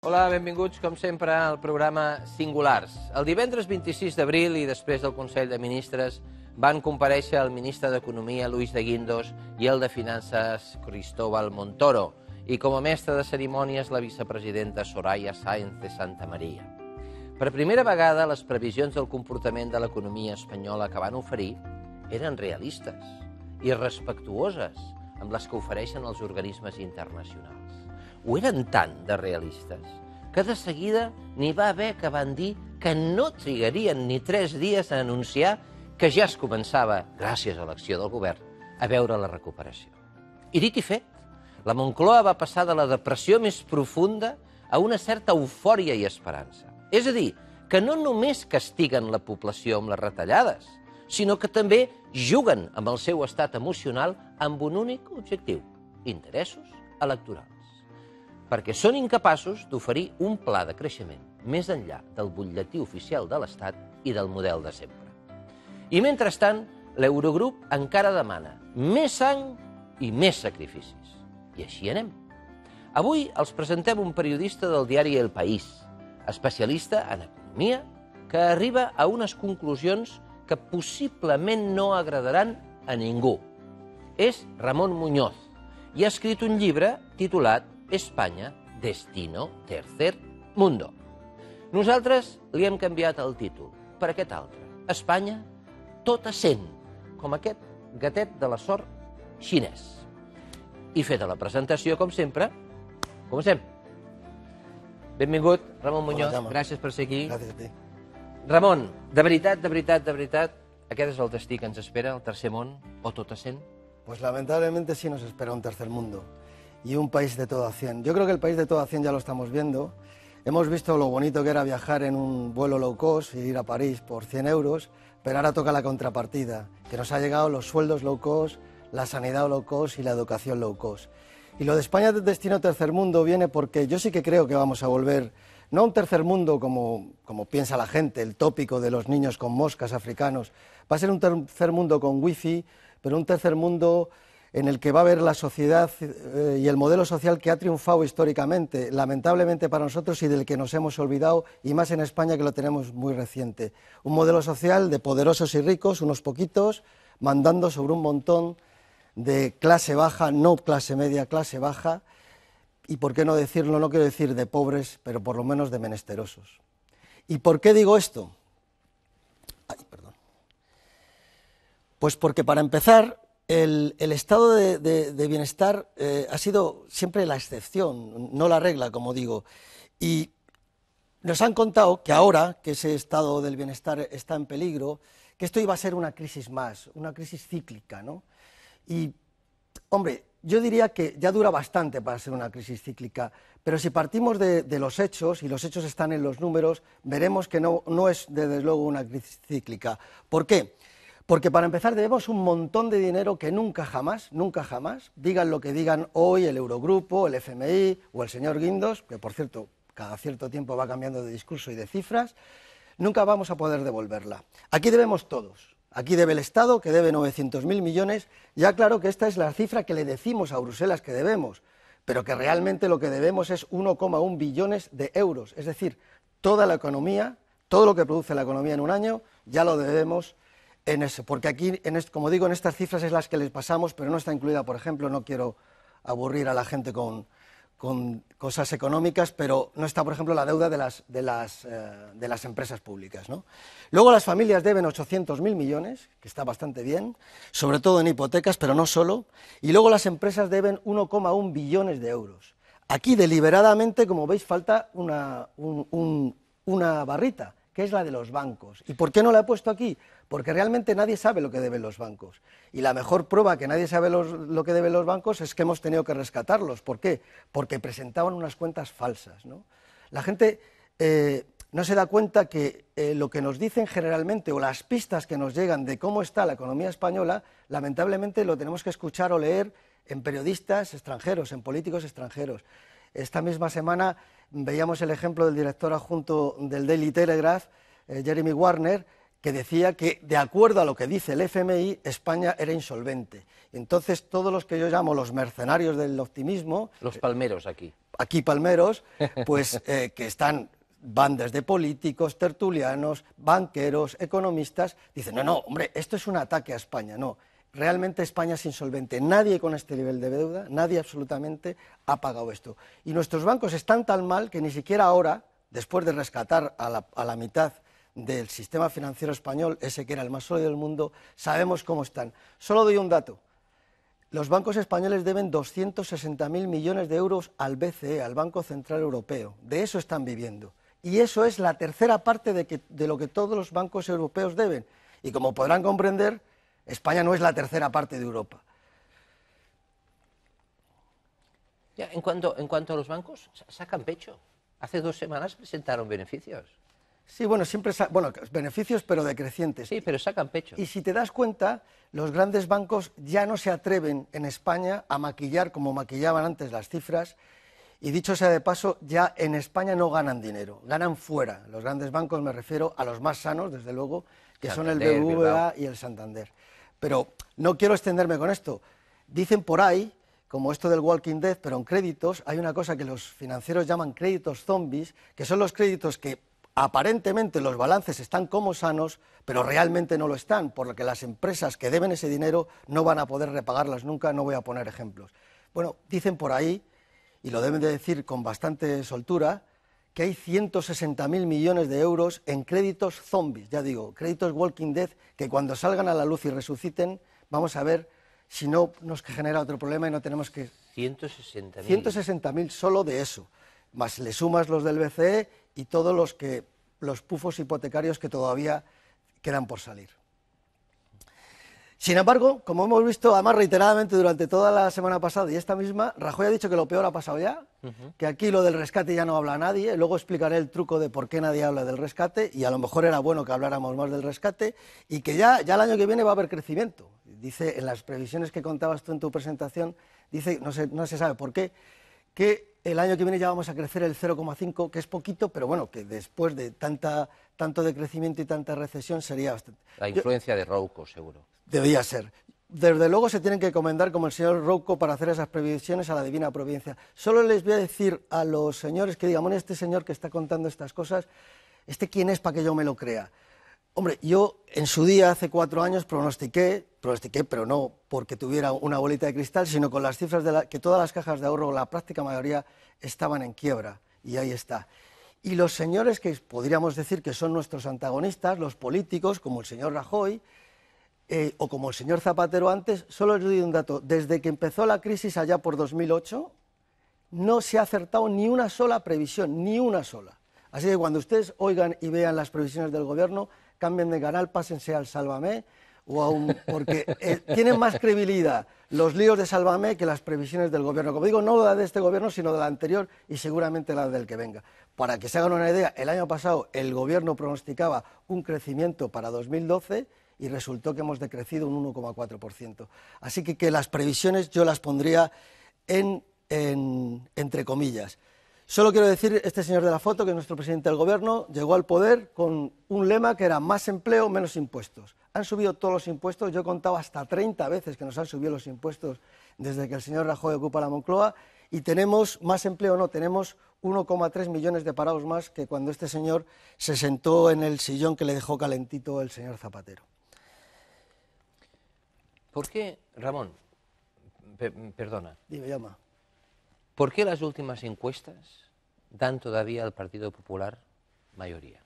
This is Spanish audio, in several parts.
Hola, benvinguts, com sempre, al programa Singulars. El divendres 26 d'abril i després del Consell de Ministres van comparèixer el ministre d'Economia, Luis de Guindos, i el de Finances, Cristóbal Montoro, i com a mestre de cerimònies la vicepresidenta Soraya Sáenz de Santamaría. Per primera vegada, les previsions del comportament de l'economia espanyola que van oferir eren realistes i respectuoses amb les que ofereixen els organismes internacionals. Ho eren tant de realistes que de seguida n'hi va haver que van dir que no trigarien ni 3 dies a anunciar que ja es començava, gràcies a l'acció del govern, a veure la recuperació. I dit i fet, la Moncloa va passar de la depressió més profunda a una certa eufòria i esperança. És a dir, que no només castiguen la població amb les retallades, sinó que també juguen amb el seu estat emocional amb un únic objectiu: interessos electorals. Perquè són incapaços d'oferir un pla de creixement més enllà del butlletí oficial de l'Estat i del model de sempre. I mentrestant, l'Eurogrup encara demana més sang i més sacrificis. I així anem. Avui els presentem un periodista del diari El País, especialista en economia, que arriba a unes conclusions que possiblement no agradaran a ningú. És Ramon Muñoz i ha escrit un llibre titulat Espanya, Destino Tercer Mundo. Nosaltres li hem canviat el títol per aquest altre, Espanya, tot essent, com aquest gatet de la sort xinès. I feta la presentació, com sempre, comencem. Benvingut, Ramon Muñoz, gràcies per ser aquí. Gràcies a ti. Ramon, de veritat, aquest és el destí que ens espera, el tercer món, o tot essent? Pues lamentablemente sí nos espera un tercer mundo y un país de todo a 100. Yo creo que el país de todo a 100 ya lo estamos viendo. Hemos visto lo bonito que era viajar en un vuelo low cost y ir a París por 100 euros, pero ahora toca la contrapartida, que nos ha llegado los sueldos low cost, la sanidad low cost y la educación low cost. Y lo de España de destino tercer mundo viene porque yo sí que creo que vamos a volver, no a un tercer mundo como piensa la gente, el tópico de los niños con moscas africanos, va a ser un tercer mundo con wifi, pero un tercer mundo en el que va a haber la sociedad y el modelo social que ha triunfado históricamente, lamentablemente para nosotros, y del que nos hemos olvidado, y más en España, que lo tenemos muy reciente. Un modelo social de poderosos y ricos, unos poquitos, mandando sobre un montón de clase baja, no clase media, clase baja, y por qué no decirlo, no quiero decir de pobres, pero por lo menos de menesterosos. ¿Y por qué digo esto? Pues porque, para empezar, el estado de bienestar ha sido siempre la excepción, no la regla, como digo. Y nos han contado que ahora que ese estado del bienestar está en peligro, que esto iba a ser una crisis más, una crisis cíclica, ¿no? Y, hombre, yo diría que ya dura bastante para ser una crisis cíclica, pero si partimos de los hechos, y los hechos están en los números, veremos que no es desde luego una crisis cíclica. ¿Por qué? Porque, para empezar, debemos un montón de dinero que nunca jamás, digan lo que digan hoy el Eurogrupo, el FMI o el señor Guindos, que por cierto cada cierto tiempo va cambiando de discurso y de cifras, nunca vamos a poder devolverla. Aquí debemos todos. Aquí debe el Estado, que debe 900.000 millones, ya claro que esta es la cifra que le decimos a Bruselas que debemos, pero que realmente lo que debemos es 1,1 billones de euros, es decir, toda la economía, todo lo que produce la economía en un año, ya lo debemos en eso, porque aquí, como digo, en estas cifras es las que les pasamos, pero no está incluida, por ejemplo, no quiero aburrir a la gente con cosas económicas, pero no está, por ejemplo, la deuda de las empresas públicas, ¿no? Luego las familias deben 800.000 millones, que está bastante bien, sobre todo en hipotecas, pero no solo, y luego las empresas deben 1,1 billones de euros. Aquí, deliberadamente, como veis, falta una barrita, que es la de los bancos. ¿Y por qué no la he puesto aquí? Porque realmente nadie sabe lo que deben los bancos. Y la mejor prueba que nadie sabe lo que deben los bancos es que hemos tenido que rescatarlos. ¿Por qué? Porque presentaban unas cuentas falsas, ¿no? La gente no se da cuenta que lo que nos dicen generalmente, o las pistas que nos llegan de cómo está la economía española, lamentablemente lo tenemos que escuchar o leer en periodistas extranjeros, en políticos extranjeros. Esta misma semana veíamos el ejemplo del director adjunto del Daily Telegraph, Jeremy Warner, que decía que, de acuerdo a lo que dice el FMI, España era insolvente. Entonces, todos los que yo llamo los mercenarios del optimismo... Los palmeros aquí. Aquí palmeros, pues que van desde políticos, tertulianos, banqueros, economistas, dicen, no, hombre, esto es un ataque a España. No, realmente España es insolvente. Nadie con este nivel de deuda, nadie absolutamente ha pagado esto. Y nuestros bancos están tan mal que ni siquiera ahora, después de rescatar a la mitad del sistema financiero español, ese que era el más sólido del mundo, sabemos cómo están. Solo doy un dato. Los bancos españoles deben 260.000 millones de euros al BCE, al Banco Central Europeo. De eso están viviendo. Y eso es la tercera parte de lo que todos los bancos europeos deben. Y como podrán comprender, España no es la tercera parte de Europa. Ya, en cuanto a los bancos, sacan pecho. Hace 2 semanas presentaron beneficios. Sí, bueno, beneficios pero decrecientes. Sí, pero sacan pecho. Y si te das cuenta, los grandes bancos ya no se atreven en España a maquillar como maquillaban antes las cifras, y dicho sea de paso, ya en España no ganan dinero, ganan fuera. Los grandes bancos, me refiero a los más sanos, desde luego, que Santander, son el BBVA y el Santander. Pero no quiero extenderme con esto. Dicen por ahí, como esto del Walking Dead, pero en créditos, hay una cosa que los financieros llaman créditos zombies, que son los créditos que aparentemente los balances están como sanos, pero realmente no lo están, por lo que las empresas que deben ese dinero no van a poder repagarlas nunca. No voy a poner ejemplos. Bueno, dicen por ahí, y lo deben de decir con bastante soltura, que hay 160.000 millones de euros en créditos zombies, ya digo, créditos Walking Dead, que cuando salgan a la luz y resuciten, vamos a ver si no nos genera otro problema y no tenemos que... 160.000. 160.000 solo de eso, más le sumas los del BCE y todos los pufos hipotecarios que todavía quedan por salir. Sin embargo, como hemos visto además reiteradamente durante toda la semana pasada y esta misma, Rajoy ha dicho que lo peor ha pasado ya, que aquí lo del rescate ya no habla nadie. Luego explicaré el truco de por qué nadie habla del rescate, y a lo mejor era bueno que habláramos más del rescate, y que ya el año que viene va a haber crecimiento. Dice, en las previsiones que contabas tú en tu presentación, dice, no se sabe por qué, que el año que viene ya vamos a crecer el 0,5, que es poquito, pero bueno, que después de tanto decrecimiento y tanta recesión sería bastante. La influencia de Rouco, seguro. Debía ser. Desde luego se tienen que encomendar, como el señor Rouco, para hacer esas previsiones a la divina providencia. Solo les voy a decir a los señores que digan, bueno, este señor que está contando estas cosas, ¿quién es para que yo me lo crea? Hombre, yo en su día, hace 4 años, pronostiqué, pero no porque tuviera una bolita de cristal, sino con las cifras que todas las cajas de ahorro, la práctica mayoría, estaban en quiebra, y ahí está. Y los señores que podríamos decir que son nuestros antagonistas, los políticos, como el señor Rajoy, o como el señor Zapatero antes, solo les doy un dato. Desde que empezó la crisis allá por 2008, no se ha acertado ni una sola previsión, ni una sola. Así que cuando ustedes oigan y vean las previsiones del gobierno, cambien de canal, pásense al Sálvame, porque tienen más credibilidad los líos de Sálvame que las previsiones del gobierno. Como digo, no la de este gobierno, sino de la anterior y seguramente la del que venga. Para que se hagan una idea, el año pasado el gobierno pronosticaba un crecimiento para 2012 y resultó que hemos decrecido un 1,4%. Así que las previsiones yo las pondría entre comillas. Solo quiero decir, este señor de la foto, que es nuestro presidente del gobierno, llegó al poder con un lema que era más empleo, menos impuestos. Han subido todos los impuestos, yo he contado hasta 30 veces que nos han subido los impuestos desde que el señor Rajoy ocupa la Moncloa, y tenemos más empleo, no, tenemos 1,3 millones de parados más que cuando este señor se sentó en el sillón que le dejó calentito el señor Zapatero. ¿Por qué, Ramón, perdona, dime, llama. ¿Por qué las últimas encuestas dan todavía al Partido Popular mayoría?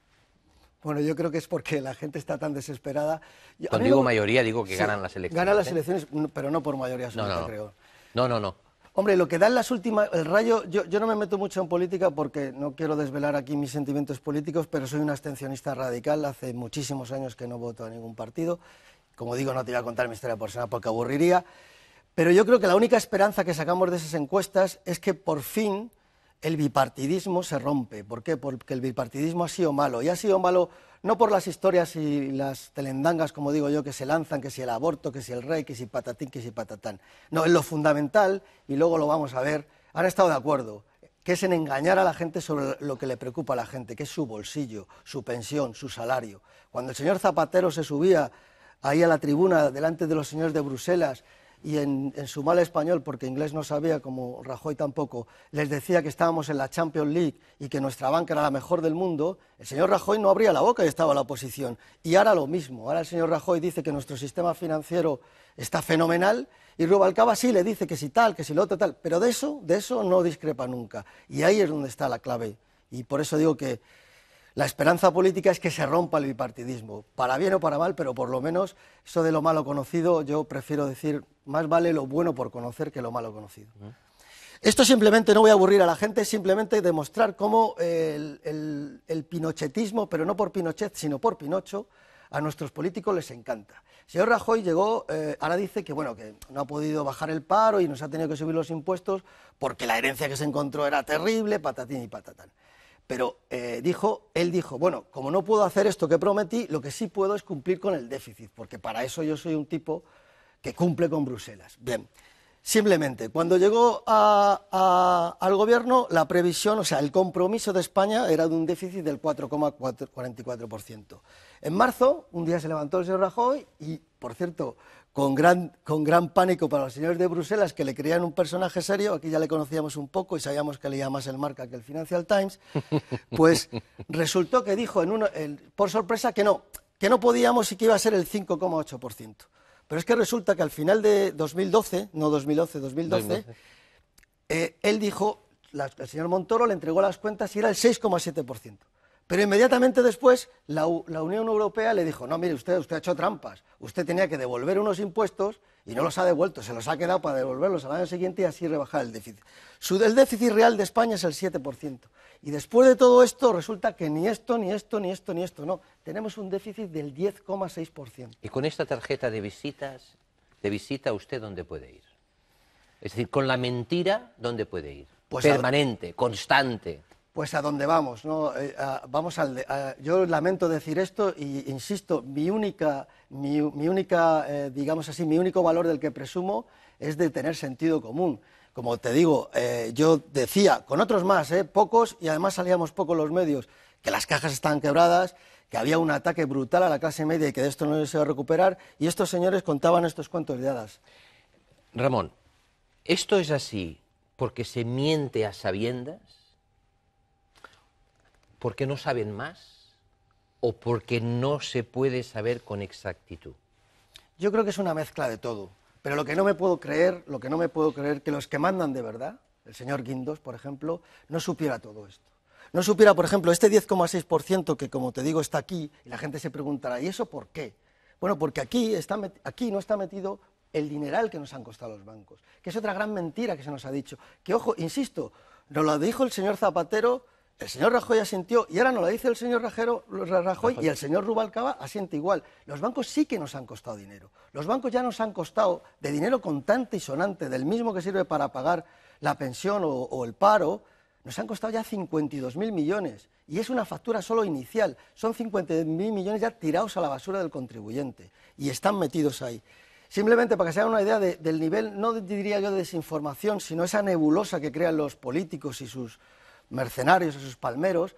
Bueno, yo creo que es porque la gente está tan desesperada. Cuando digo mayoría, digo que sí, ganan las elecciones. Ganan las elecciones, pero no por mayoría absoluta, creo. No. Hombre, lo que dan las últimas... El rayo... Yo no me meto mucho en política porque no quiero desvelar aquí mis sentimientos políticos, pero soy un abstencionista radical. Hace muchísimos años que no voto a ningún partido. Como digo, no te voy a contar mi historia personal porque aburriría. Pero yo creo que la única esperanza que sacamos de esas encuestas es que por fin el bipartidismo se rompe. ¿Por qué? Porque el bipartidismo ha sido malo. Y ha sido malo no por las historias y las telendangas, como digo yo, que se lanzan, que si el aborto, que si el rey, que si patatín, que si patatán. No, en lo fundamental, y luego lo vamos a ver, han estado de acuerdo que es en engañar a la gente sobre lo que le preocupa a la gente, que es su bolsillo, su pensión, su salario. Cuando el señor Zapatero se subía ahí a la tribuna delante de los señores de Bruselas y en su mal español, porque inglés no sabía, como Rajoy tampoco, les decía que estábamos en la Champions League y que nuestra banca era la mejor del mundo, el señor Rajoy no abría la boca y estaba en la oposición. Y ahora lo mismo, ahora el señor Rajoy dice que nuestro sistema financiero está fenomenal y Rubalcaba sí le dice que si tal, que si lo otro tal, pero de eso no discrepa nunca. Y ahí es donde está la clave. Y por eso digo que la esperanza política es que se rompa el bipartidismo, para bien o para mal, pero por lo menos eso de lo malo conocido, yo prefiero decir, más vale lo bueno por conocer que lo malo conocido. Esto simplemente, no voy a aburrir a la gente, simplemente demostrar cómo el pinochetismo, pero no por Pinochet, sino por Pinocho, a nuestros políticos les encanta. El señor Rajoy llegó, ahora dice que, bueno, que no ha podido bajar el paro y nos ha tenido que subir los impuestos porque la herencia que se encontró era terrible, patatín y patatán. Pero él dijo, bueno, como no puedo hacer esto que prometí, lo que sí puedo es cumplir con el déficit, porque para eso yo soy un tipo que cumple con Bruselas. Bien, simplemente, cuando llegó al gobierno, la previsión, o sea, el compromiso de España era de un déficit del 4,44%. En marzo, un día se levantó el señor Rajoy y, por cierto, con gran pánico para los señores de Bruselas, que le creían un personaje serio, aquí ya le conocíamos un poco y sabíamos que leía más el Marca que el Financial Times, pues resultó que dijo por sorpresa que no podíamos y que iba a ser el 5,8%. Pero es que resulta que al final de 2012, no 2011, 2012, él dijo, el señor Montoro le entregó las cuentas y era el 6,7%. Pero inmediatamente después la Unión Europea le dijo, no, mire, usted ha hecho trampas, usted tenía que devolver unos impuestos y no los ha devuelto, se los ha quedado para devolverlos al año siguiente y así rebajar el déficit. El déficit real de España es el 7%. Y después de todo esto resulta que ni esto, ni esto, ni esto, ni esto, no. Tenemos un déficit del 10,6%. Y con esta tarjeta de visita, ¿usted dónde puede ir? Es decir, con la mentira, ¿dónde puede ir? Pues permanente, constante. Pues a dónde vamos, ¿no? Yo lamento decir esto y insisto, mi único valor del que presumo es de tener sentido común. Como te digo, yo decía, con otros más, pocos, y además salíamos pocos los medios, que las cajas estaban quebradas, que había un ataque brutal a la clase media y que de esto no se iba a recuperar, y estos señores contaban estos cuentos de hadas. Ramón, ¿esto es así porque se miente a sabiendas? ¿Porque no saben más? ¿O porque no se puede saber con exactitud? Yo creo que es una mezcla de todo. Pero lo que no me puedo creer, que los que mandan de verdad, el señor Guindos, por ejemplo, no supiera todo esto. No supiera, por ejemplo, este 10,6% que, como te digo, está aquí, y la gente se preguntará, ¿y eso por qué? Bueno, porque aquí no está metido el dineral que nos han costado los bancos, que es otra gran mentira que se nos ha dicho. Que, ojo, insisto, nos lo dijo el señor Zapatero, el señor Rajoy asintió, y ahora nos lo dice el señor Rajoy y el señor Rubalcaba asiente igual. Los bancos sí que nos han costado dinero. Los bancos ya nos han costado, de dinero contante y sonante, del mismo que sirve para pagar la pensión o el paro, nos han costado ya 52.000 millones. Y es una factura solo inicial. Son 50.000 millones ya tirados a la basura del contribuyente. Y están metidos ahí. Simplemente para que se hagan una idea del nivel, no diría yo de desinformación, sino esa nebulosa que crean los políticos y sus mercenarios, esos palmeros,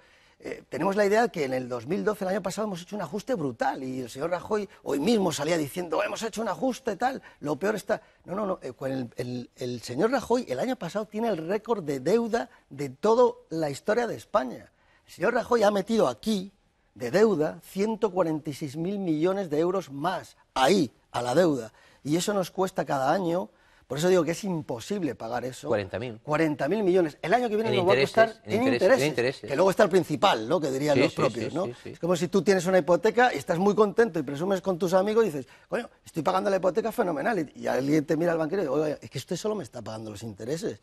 tenemos la idea de que en el 2012, el año pasado, hemos hecho un ajuste brutal y el señor Rajoy hoy mismo salía diciendo hemos hecho un ajuste tal, lo peor está... No, el señor Rajoy el año pasado tiene el récord de deuda de toda la historia de España. El señor Rajoy ha metido aquí, de deuda, 146.000 millones de euros más, ahí, a la deuda, y eso nos cuesta cada año... Por eso digo que es imposible pagar eso. 40.000. 40.000 millones. El año que viene nos va a costar en intereses. Que luego está el principal, ¿no? Que dirían los propios, ¿no? Sí. Es como si tú tienes una hipoteca y estás muy contento y presumes con tus amigos y dices, coño, estoy pagando la hipoteca fenomenal. Y alguien te mira al banquero y dice, oye, es que usted solo me está pagando los intereses.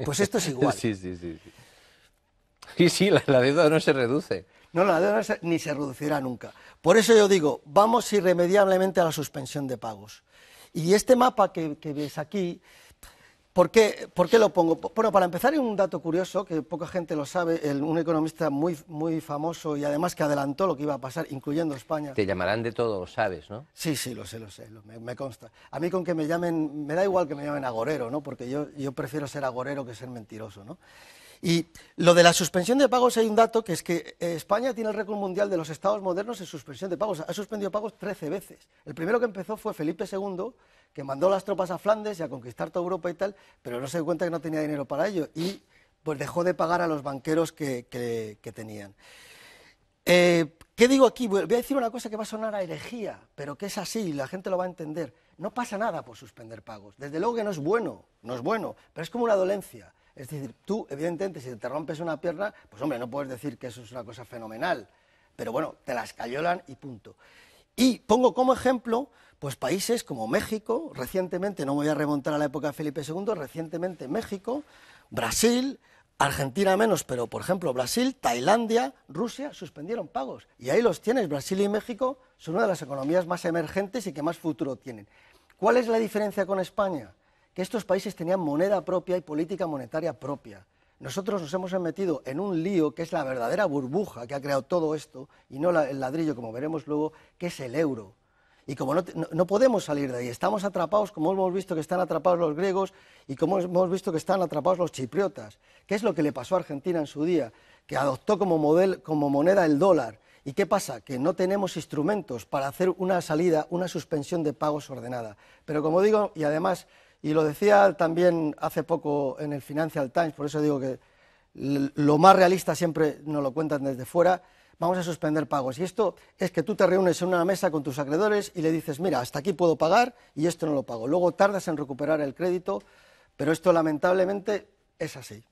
Pues esto es igual. Sí. Y sí, la deuda no se reduce. No, la deuda ni se reducirá nunca. Por eso yo digo, vamos irremediablemente a la suspensión de pagos. Y este mapa que ves aquí, ¿por qué lo pongo? Bueno, para empezar hay un dato curioso que poca gente lo sabe, un economista muy famoso y además que adelantó lo que iba a pasar, incluyendo España. Te llamarán de todo, sabes, ¿no? Sí, lo sé, me consta. A mí con que me llamen, me da igual que me llamen agorero, ¿no? Porque yo prefiero ser agorero que ser mentiroso, ¿no? Y lo de la suspensión de pagos, hay un dato que es que España tiene el récord mundial de los estados modernos en suspensión de pagos. Ha suspendido pagos 13 veces. El primero que empezó fue Felipe II, que mandó las tropas a Flandes y a conquistar toda Europa y tal, pero no se dio cuenta que no tenía dinero para ello y pues dejó de pagar a los banqueros que tenían. ¿Qué digo aquí? Voy a decir una cosa que va a sonar a herejía, pero que es así, la gente lo va a entender. No pasa nada por suspender pagos. Desde luego que no es bueno, pero es como una dolencia. Es decir, tú, evidentemente, si te rompes una pierna, pues hombre, no puedes decir que eso es una cosa fenomenal, pero bueno, te la escayolan y punto. Y pongo como ejemplo, pues países como México, recientemente, no me voy a remontar a la época de Felipe II, recientemente México, Brasil, Argentina menos, pero por ejemplo Brasil, Tailandia, Rusia suspendieron pagos. Y ahí los tienes, Brasil y México son una de las economías más emergentes y que más futuro tienen. ¿Cuál es la diferencia con España? Que estos países tenían moneda propia y política monetaria propia. Nosotros nos hemos metido en un lío que es la verdadera burbuja que ha creado todo esto, y no el ladrillo, como veremos luego, que es el euro. Y como no podemos salir de ahí, estamos atrapados, como hemos visto que están atrapados los griegos y como hemos visto que están atrapados los chipriotas. ¿Qué es lo que le pasó a Argentina en su día? Que adoptó como moneda el dólar. ¿Y qué pasa? Que no tenemos instrumentos para hacer una salida, una suspensión de pagos ordenada. Pero como digo, y además, y lo decía también hace poco en el Financial Times, por eso digo que lo más realista siempre nos lo cuentan desde fuera, vamos a suspender pagos. Y esto es que tú te reúnes en una mesa con tus acreedores y le dices, mira, hasta aquí puedo pagar y esto no lo pago. Luego tardas en recuperar el crédito, pero esto lamentablemente es así.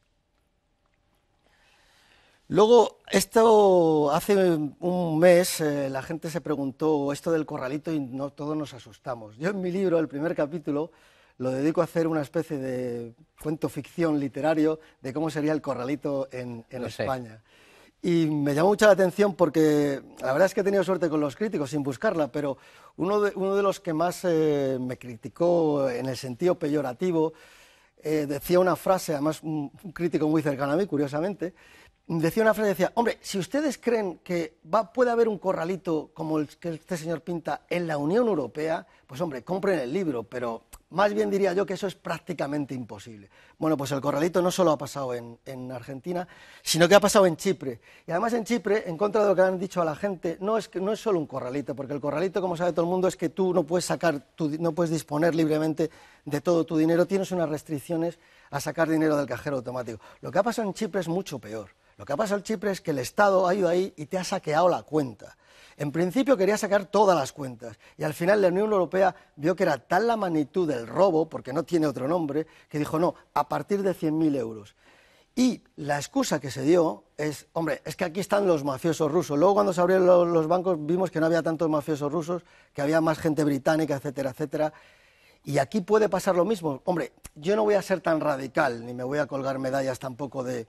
Luego, esto hace un mes la gente se preguntó esto del corralito y todos nos asustamos. Yo en mi libro, el primer capítulo, lo dedico a hacer una especie de cuento ficción literario de cómo sería el corralito en España. Y me llamó mucho la atención porque la verdad es que he tenido suerte con los críticos sin buscarla, pero uno de los que más me criticó en el sentido peyorativo decía una frase, además un crítico muy cercano a mí, curiosamente, decía una frase, decía, hombre, si ustedes creen que puede haber un corralito como el que este señor pinta en la Unión Europea, pues hombre, compren el libro, pero más bien diría yo que eso es prácticamente imposible. Bueno, pues el corralito no solo ha pasado en Argentina, sino que ha pasado en Chipre. Y además en Chipre, en contra de lo que han dicho a la gente, no es solo un corralito, porque el corralito, como sabe todo el mundo, es que tú no puedes disponer libremente de todo tu dinero, tienes unas restricciones a sacar dinero del cajero automático. Lo que ha pasado en Chipre es mucho peor. Lo que ha pasado en Chipre es que el Estado ha ido ahí y te ha saqueado la cuenta. En principio quería sacar todas las cuentas y al final la Unión Europea vio que era tal la magnitud del robo, porque no tiene otro nombre, que dijo no, a partir de 100.000 euros. Y la excusa que se dio es, hombre, es que aquí están los mafiosos rusos. Luego cuando se abrieron los bancos vimos que no había tantos mafiosos rusos, que había más gente británica, etcétera, etcétera. Y aquí puede pasar lo mismo. Hombre, yo no voy a ser tan radical, ni me voy a colgar medallas tampoco de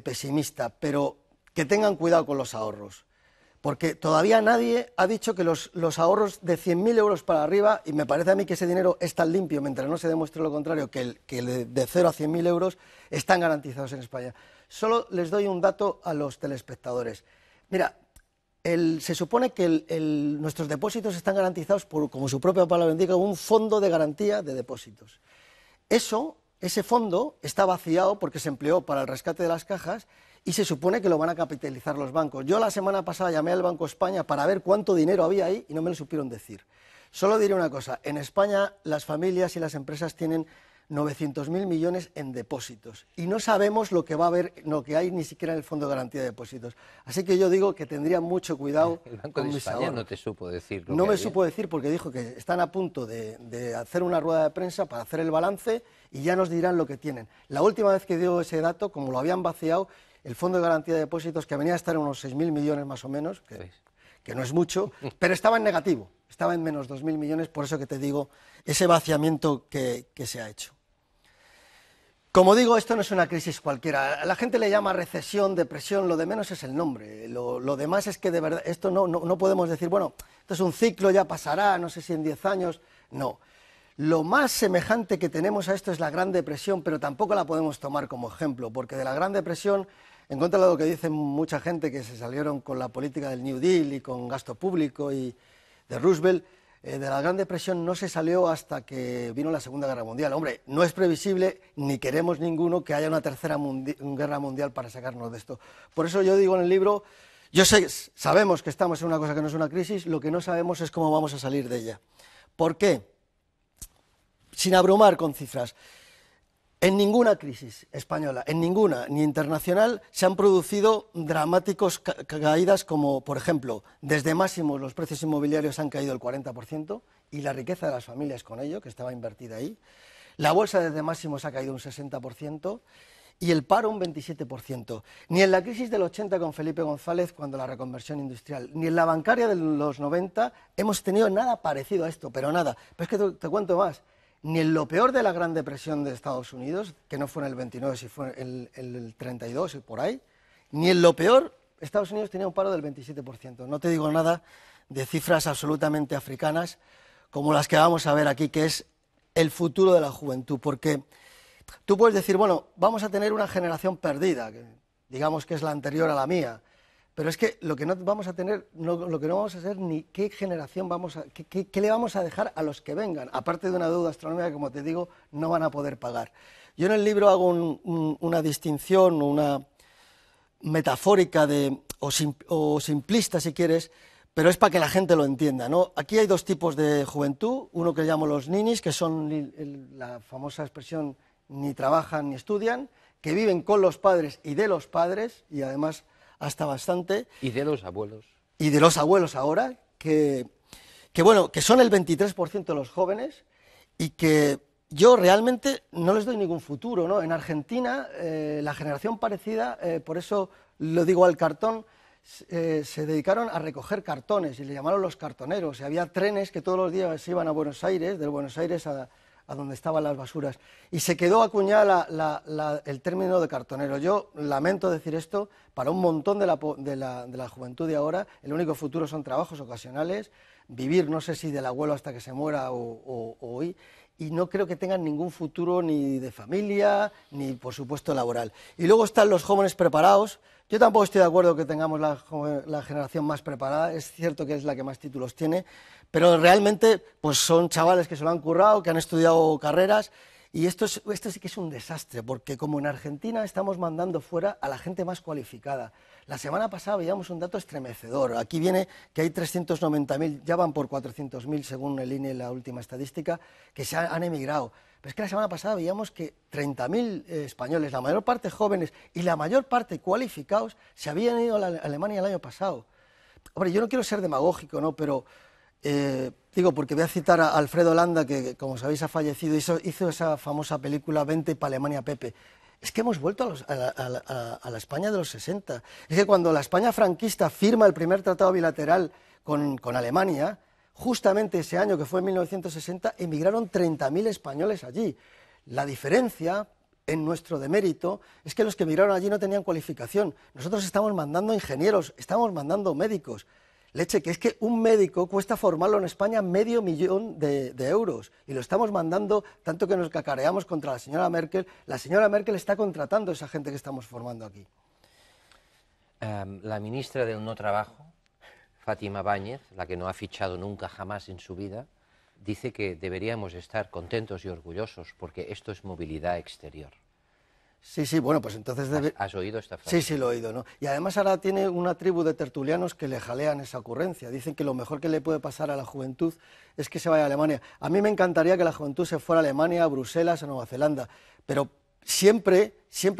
pesimista, pero que tengan cuidado con los ahorros. Porque todavía nadie ha dicho que los ahorros de 100.000 euros para arriba, y me parece a mí que ese dinero es tan limpio, mientras no se demuestre lo contrario, que de 0 a 100.000 euros están garantizados en España. Solo les doy un dato a los telespectadores. Mira, se supone que nuestros depósitos están garantizados por, como su propia palabra indica, un fondo de garantía de depósitos. Ese fondo está vaciado porque se empleó para el rescate de las cajas y se supone que lo van a capitalizar los bancos. Yo la semana pasada llamé al Banco España para ver cuánto dinero había ahí y no me lo supieron decir. Solo diré una cosa, en España las familias y las empresas tienen 900.000 millones en depósitos y no sabemos lo que va a haber, lo que hay ni siquiera en el Fondo de Garantía de Depósitos. Así que yo digo que tendría mucho cuidado el Banco con de mis España ahorros. no te supo decir No me supo decir porque dijo que están a punto de hacer una rueda de prensa para hacer el balance y ya nos dirán lo que tienen. La última vez que dio ese dato, como lo habían vaciado, el Fondo de Garantía de Depósitos, que venía a estar en unos 6.000 millones más o menos, que no es mucho, pero estaba en negativo, estaba en menos 2.000 millones, por eso que te digo, ese vaciamiento que se ha hecho. Como digo, esto no es una crisis cualquiera. A la gente le llama recesión, depresión, lo de menos es el nombre. Lo demás es que de verdad, esto no podemos decir, bueno, esto es un ciclo, ya pasará, no sé si en 10 años, no. Lo más semejante que tenemos a esto es la Gran Depresión, pero tampoco la podemos tomar como ejemplo, porque de la Gran Depresión, en contra de lo que dicen mucha gente que se salieron con la política del New Deal y con gasto público y de Roosevelt, de la Gran Depresión no se salió hasta que vino la Segunda Guerra Mundial. Hombre, no es previsible, ni queremos ninguno, que haya una tercera guerra mundial para sacarnos de esto. Por eso yo digo en el libro, sabemos que estamos en una cosa que no es una crisis, lo que no sabemos es cómo vamos a salir de ella. ¿Por qué? Sin abrumar con cifras. En ninguna crisis española, en ninguna, ni internacional, se han producido dramáticos caídas como, por ejemplo, desde máximos los precios inmobiliarios han caído el 40% y la riqueza de las familias con ello, que estaba invertida ahí. La bolsa desde máximos ha caído un 60% y el paro un 27%. Ni en la crisis del 80 con Felipe González, cuando la reconversión industrial, ni en la bancaria de los 90 hemos tenido nada parecido a esto, pero nada. Pero es que te cuento más. Ni en lo peor de la Gran Depresión de Estados Unidos, que no fue en el 29, si fue en el 32 y por ahí, ni en lo peor, Estados Unidos tenía un paro del 27%. No te digo nada de cifras absolutamente africanas, como las que vamos a ver aquí, que es el futuro de la juventud, porque tú puedes decir, bueno, vamos a tener una generación perdida, que digamos que es la anterior a la mía, pero es que lo que no vamos a tener, lo que no vamos a hacer ni qué generación qué le vamos a dejar a los que vengan, aparte de una deuda astronómica que, como te digo, no van a poder pagar. Yo en el libro hago una distinción, una metafórica o simplista, si quieres, pero es para que la gente lo entienda, ¿no? Aquí hay dos tipos de juventud, uno que llamo los ninis, que son la famosa expresión ni trabajan ni estudian, que viven con los padres y de los padres, y además hasta bastante. Y de los abuelos. Y de los abuelos ahora, que son el 23% de los jóvenes y que yo realmente no les doy ningún futuro, ¿no? En Argentina, la generación parecida, por eso lo digo al cartón, se dedicaron a recoger cartones y le llamaron los cartoneros. Y había trenes que todos los días se iban a Buenos Aires, de Buenos Aires a donde estaban las basuras. Y se quedó acuñada el término de cartonero. Yo lamento decir esto, para un montón de la juventud de ahora, el único futuro son trabajos ocasionales, vivir no sé si del abuelo hasta que se muera o hoy, y no creo que tengan ningún futuro ni de familia, ni por supuesto laboral. Y luego están los jóvenes preparados. Yo tampoco estoy de acuerdo que tengamos la generación más preparada, es cierto que es la que más títulos tiene, pero realmente pues son chavales que se lo han currado, que han estudiado carreras, y esto sí que es un desastre, porque como en Argentina estamos mandando fuera a la gente más cualificada. La semana pasada veíamos un dato estremecedor, aquí viene que hay 390.000, ya van por 400.000 según el INE, la última estadística, que se han emigrado. Pero es que la semana pasada veíamos que 30.000 españoles, la mayor parte jóvenes y la mayor parte cualificados, se habían ido a Alemania el año pasado. Hombre, yo no quiero ser demagógico, ¿no? Pero digo, porque voy a citar a Alfredo Landa, que como sabéis ha fallecido, hizo esa famosa película Vente pa' Alemania, Pepe. Es que hemos vuelto a la España de los 60. Es que cuando la España franquista firma el primer tratado bilateral con Alemania, justamente ese año, que fue en 1960, emigraron 30.000 españoles allí. La diferencia, en nuestro demérito, es que los que emigraron allí no tenían cualificación. Nosotros estamos mandando ingenieros, estamos mandando médicos. Leche, que es que un médico cuesta formarlo en España $500.000 de euros y lo estamos mandando, tanto que nos cacareamos contra la señora Merkel. La señora Merkel está contratando a esa gente que estamos formando aquí. La ministra del No Trabajo, Fátima Báñez, la que no ha fichado nunca jamás en su vida, dice que deberíamos estar contentos y orgullosos porque esto es movilidad exterior. Sí, bueno, pues entonces... ¿Has oído esta frase? Sí, lo he oído, ¿no? Y además ahora tiene una tribu de tertulianos que le jalean esa ocurrencia. Dicen que lo mejor que le puede pasar a la juventud es que se vaya a Alemania. A mí me encantaría que la juventud se fuera a Alemania, a Bruselas, a Nueva Zelanda, pero siempre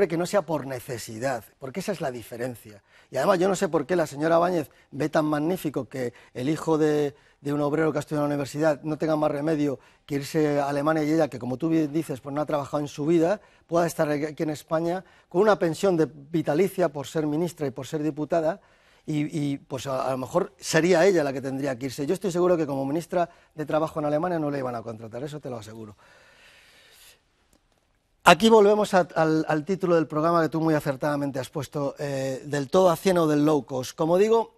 que no sea por necesidad, porque esa es la diferencia. Y además yo no sé por qué la señora Báñez ve tan magnífico que el hijo de un obrero que ha estudiado en la universidad no tenga más remedio que irse a Alemania, y ella, que como tú bien dices, pues no ha trabajado en su vida, pueda estar aquí en España con una pensión de vitalicia por ser ministra y por ser diputada, y pues a lo mejor sería ella la que tendría que irse. Yo estoy seguro que como ministra de Trabajo en Alemania no le iban a contratar, eso te lo aseguro. Aquí volvemos al título del programa que tú muy acertadamente has puesto, del todo a 100 o del low cost. Como digo,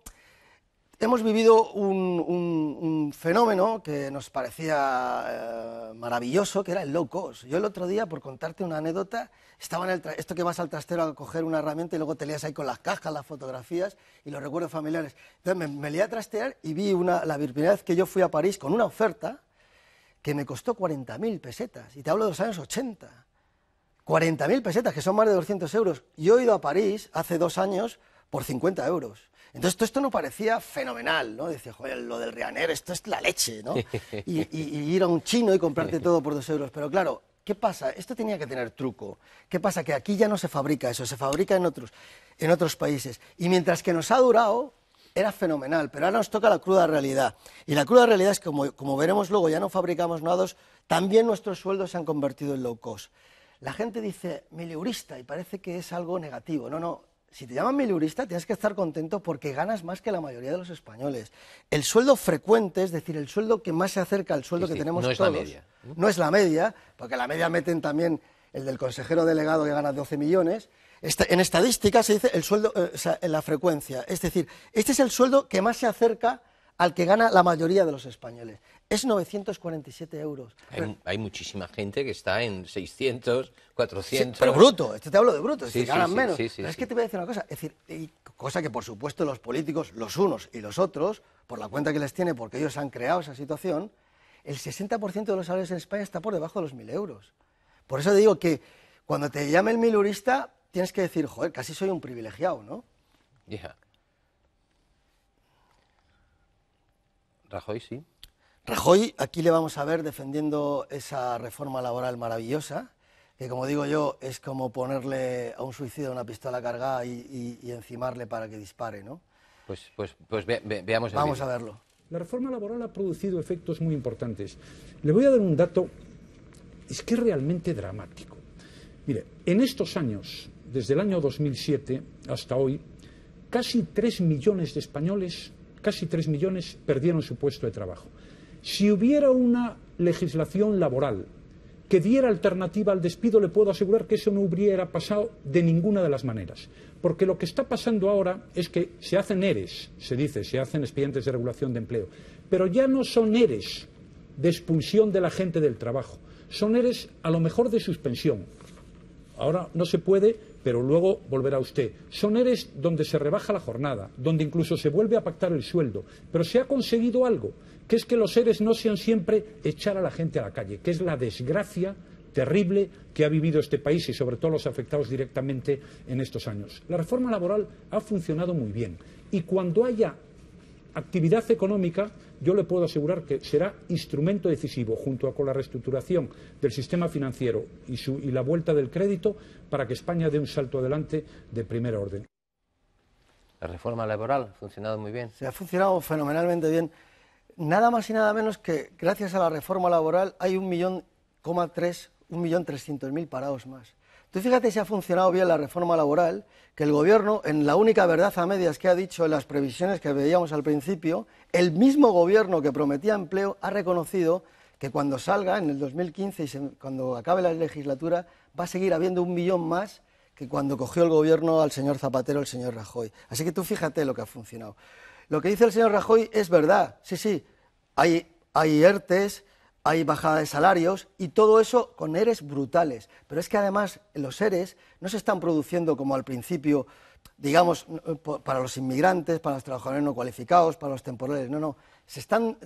hemos vivido un fenómeno que nos parecía maravilloso, que era el low cost. Yo el otro día, por contarte una anécdota, estaba en esto que vas al trastero a coger una herramienta y luego te lías ahí con las cajas, las fotografías y los recuerdos familiares. Entonces me lié a trastear y vi la primera vez que yo fui a París con una oferta que me costó 40.000 pesetas, y te hablo de los años 80. 40.000 pesetas, que son más de 200 euros. Yo he ido a París hace 2 años por 50 euros. Entonces todo esto no parecía fenomenal, ¿no? Decía, joder, lo del Ryanair, esto es la leche, ¿no? Y ir a un chino y comprarte todo por 2 euros. Pero claro, ¿qué pasa? Esto tenía que tener truco. ¿Qué pasa? Que aquí ya no se fabrica eso, se fabrica en otros países. Y mientras que nos ha durado, era fenomenal, pero ahora nos toca la cruda realidad. Y la cruda realidad es que, como veremos luego, ya no fabricamos nuevos, también nuestros sueldos se han convertido en low cost. La gente dice mileurista y parece que es algo negativo. No, no. Si te llaman mileurista, tienes que estar contento porque ganas más que la mayoría de los españoles. El sueldo frecuente, es decir, el sueldo que más se acerca al sueldo que tenemos no es todos, la media. No es la media, porque la media meten también el del consejero delegado que gana 12 millones. En estadística se dice el sueldo, en la frecuencia. Es decir, este es el sueldo que más se acerca al que gana la mayoría de los españoles. Es 947 euros. Hay muchísima gente que está en 600, 400... Sí, pero bruto, te hablo de bruto, es decir, Sí, ganan sí, menos. sí, Pero es que te voy a decir una cosa, es decir, cosa que por supuesto los políticos, los unos y los otros, por la cuenta que les tiene, porque ellos han creado esa situación, el 60% de los salarios en España está por debajo de los 1.000 euros. Por eso digo que cuando te llame el mileurista, tienes que decir, joder, casi soy un privilegiado, ¿no? Ya. Rajoy, sí. Rajoy, aquí le vamos a ver defendiendo esa reforma laboral maravillosa, que como digo yo, es como ponerle a un suicida una pistola cargada y encimarle para que dispare, ¿no? Pues veamos el Vamos vídeo. a verlo. La reforma laboral ha producido efectos muy importantes. Le voy a dar un dato, es que es realmente dramático. Mire, en estos años, desde el año 2007 hasta hoy, casi 3 millones de españoles, casi 3 millones perdieron su puesto de trabajo. Si hubiera una legislación laboral que diera alternativa al despido, le puedo asegurar que eso no hubiera pasado de ninguna de las maneras. Porque lo que está pasando ahora es que se hacen ERES, se hacen expedientes de regulación de empleo, pero ya no son ERES de expulsión de la gente del trabajo, son ERES a lo mejor de suspensión. Ahora no se puede, pero luego volverá usted. Son ERES donde se rebaja la jornada, donde incluso se vuelve a pactar el sueldo, pero se ha conseguido algo, que es que los ERES no sean siempre echar a la gente a la calle, que es la desgracia terrible que ha vivido este país y sobre todo los afectados directamente en estos años. La reforma laboral ha funcionado muy bien y cuando haya actividad económica, yo le puedo asegurar que será instrumento decisivo junto con la reestructuración del sistema financiero y la vuelta del crédito para que España dé un salto adelante de primer orden. La reforma laboral ha funcionado muy bien. Se ha funcionado fenomenalmente bien. Nada más y nada menos que gracias a la reforma laboral hay 1.300.000 parados más. Tú fíjate si ha funcionado bien la reforma laboral, que el Gobierno, en la única verdad a medias que ha dicho en las previsiones que veíamos al principio, el mismo Gobierno que prometía empleo ha reconocido que cuando salga, en el 2015, y cuando acabe la legislatura, va a seguir habiendo 1 millón más que cuando cogió el Gobierno al señor Zapatero, el señor Rajoy. Así que tú fíjate lo que ha funcionado. Lo que dice el señor Rajoy es verdad, sí, hay ERTES, hay bajada de salarios y todo eso con ERES brutales. Pero es que además los ERES no se están produciendo como al principio, digamos, para los inmigrantes, para los trabajadores no cualificados, para los temporales, no, se están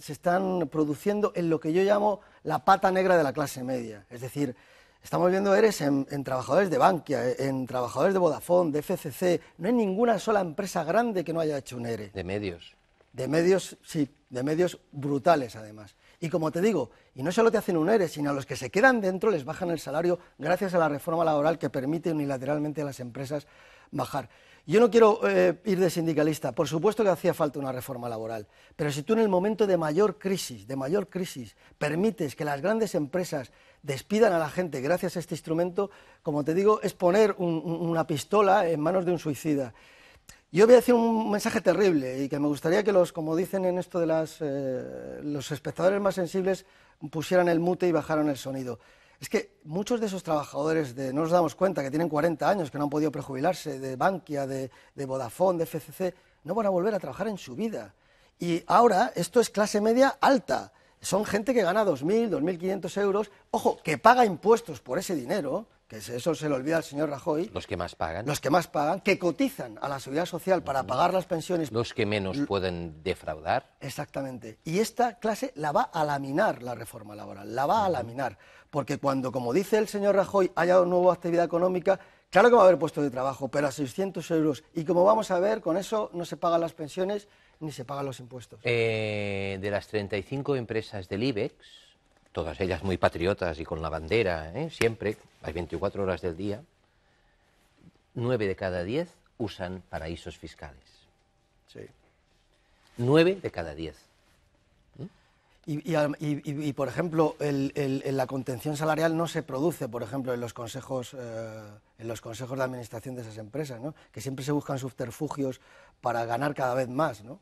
produciendo en lo que yo llamo la pata negra de la clase media. Es decir, estamos viendo ERES en trabajadores de Bankia, en trabajadores de Vodafone, de FCC. No hay ninguna sola empresa grande que no haya hecho un ERE. De medios. De medios, sí, de medios brutales además. Y como te digo, y no solo te hacen un ERE, sino a los que se quedan dentro les bajan el salario gracias a la reforma laboral que permite unilateralmente a las empresas bajar. Yo no quiero ir de sindicalista, por supuesto que hacía falta una reforma laboral, pero si tú en el momento de mayor crisis, permites que las grandes empresas despidan a la gente gracias a este instrumento, como te digo, es poner una pistola en manos de un suicida. Yo voy a decir un mensaje terrible y que me gustaría que como dicen en esto de los espectadores más sensibles, pusieran el mute y bajaran el sonido. Es que muchos de esos trabajadores, no nos damos cuenta, que tienen 40 años, que no han podido prejubilarse, de Bankia, de Vodafone, de FCC, no van a volver a trabajar en su vida. Y ahora esto es clase media alta. Son gente que gana 2.000, 2.500 euros. Ojo, que paga impuestos por ese dinero, que eso se le olvida al señor Rajoy. Los que más pagan. Los que más pagan, que cotizan a la Seguridad Social para pagar las pensiones. Los que menos pueden defraudar. Exactamente. Y esta clase la va a laminar la reforma laboral, la va a laminar. Porque cuando, como dice el señor Rajoy, haya una nueva actividad económica, claro que va a haber puestos de trabajo, pero a 600 euros. Y como vamos a ver, con eso no se pagan las pensiones ni se pagan los impuestos. De las 35 empresas del IBEX, todas ellas muy patriotas y con la bandera, siempre, hay 24 horas del día, 9 de cada 10 usan paraísos fiscales. Sí. 9 de cada 10. Y, por ejemplo, la contención salarial no se produce, por ejemplo, en los consejos de administración de esas empresas, ¿no? Que siempre se buscan subterfugios para ganar cada vez más, ¿no?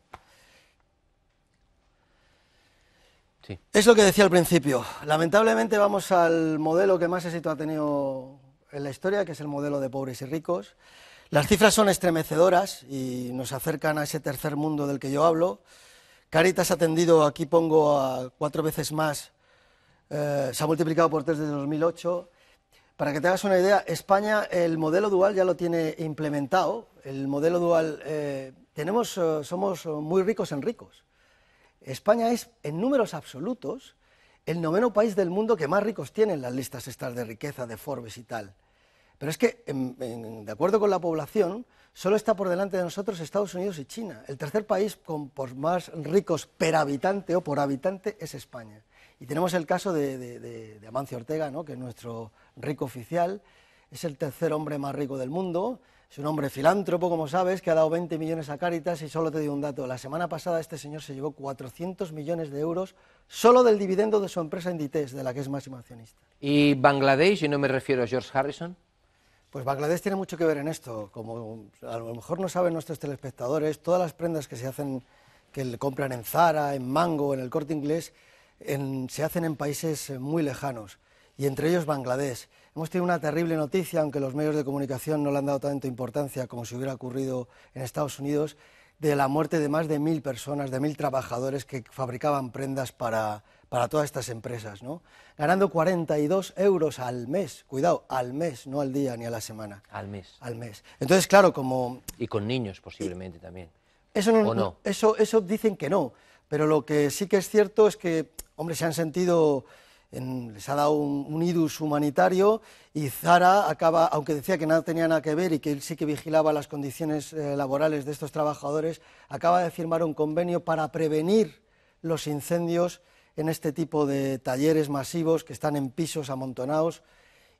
Sí. Es lo que decía al principio. Lamentablemente vamos al modelo que más éxito ha tenido en la historia, que es el modelo de pobres y ricos. Las cifras son estremecedoras y nos acercan a ese tercer mundo del que yo hablo. Cáritas ha atendido, aquí pongo, a 4 veces más, se ha multiplicado por 3 desde 2008. Para que te hagas una idea, España el modelo dual ya lo tiene implementado. El modelo dual, somos muy ricos en ricos. España es, en números absolutos, el 9º país del mundo que más ricos tiene en las listas estas de riqueza, de Forbes y tal. Pero es que, de acuerdo con la población, solo está por delante de nosotros Estados Unidos y China. El tercer país por más ricos per habitante o por habitante es España. Y tenemos el caso de Amancio Ortega, ¿no? Que es nuestro rico oficial, es el tercer hombre más rico del mundo, es un hombre filántropo, como sabes, que ha dado 20 millones a Cáritas, y solo te digo un dato, la semana pasada este señor se llevó 400 millones de euros solo del dividendo de su empresa Inditex, de la que es máximo accionista. ¿Y Bangladesh, y no me refiero a George Harrison? Pues Bangladesh tiene mucho que ver en esto. Como a lo mejor no saben nuestros telespectadores, todas las prendas que se hacen, que le compran en Zara, en Mango, en el Corte Inglés, se hacen en países muy lejanos, y entre ellos Bangladesh. Hemos tenido una terrible noticia, aunque los medios de comunicación no le han dado tanta importancia como si hubiera ocurrido en Estados Unidos, de la muerte de más de 1.000 personas, de 1.000 trabajadores que fabricaban prendas para todas estas empresas, ¿no? Ganando 42 euros al mes, cuidado, al mes, no al día ni a la semana. Al mes. Al mes. Entonces, claro, como... Y con niños posiblemente también. Eso no, ¿O no? Eso dicen que no, pero lo que sí que es cierto es que, hombre, se han sentido... les ha dado un idus humanitario, y Zara acaba, aunque decía que nada tenía nada que ver y que él sí que vigilaba las condiciones laborales de estos trabajadores, acaba de firmar un convenio para prevenir los incendios en este tipo de talleres masivos que están en pisos amontonados,